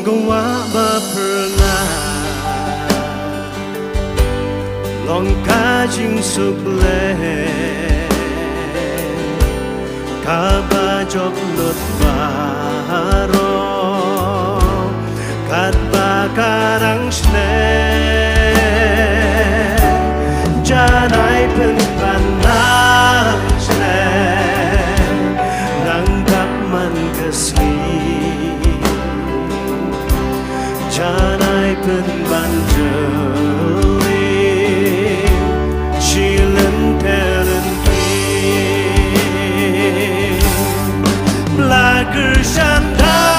gawa ba perna long kajing sukle kaba job lut baro kat bakarang sne janai pen panang sne nanggap man kesli janai pen banjeli chilen teren ki blacker shanda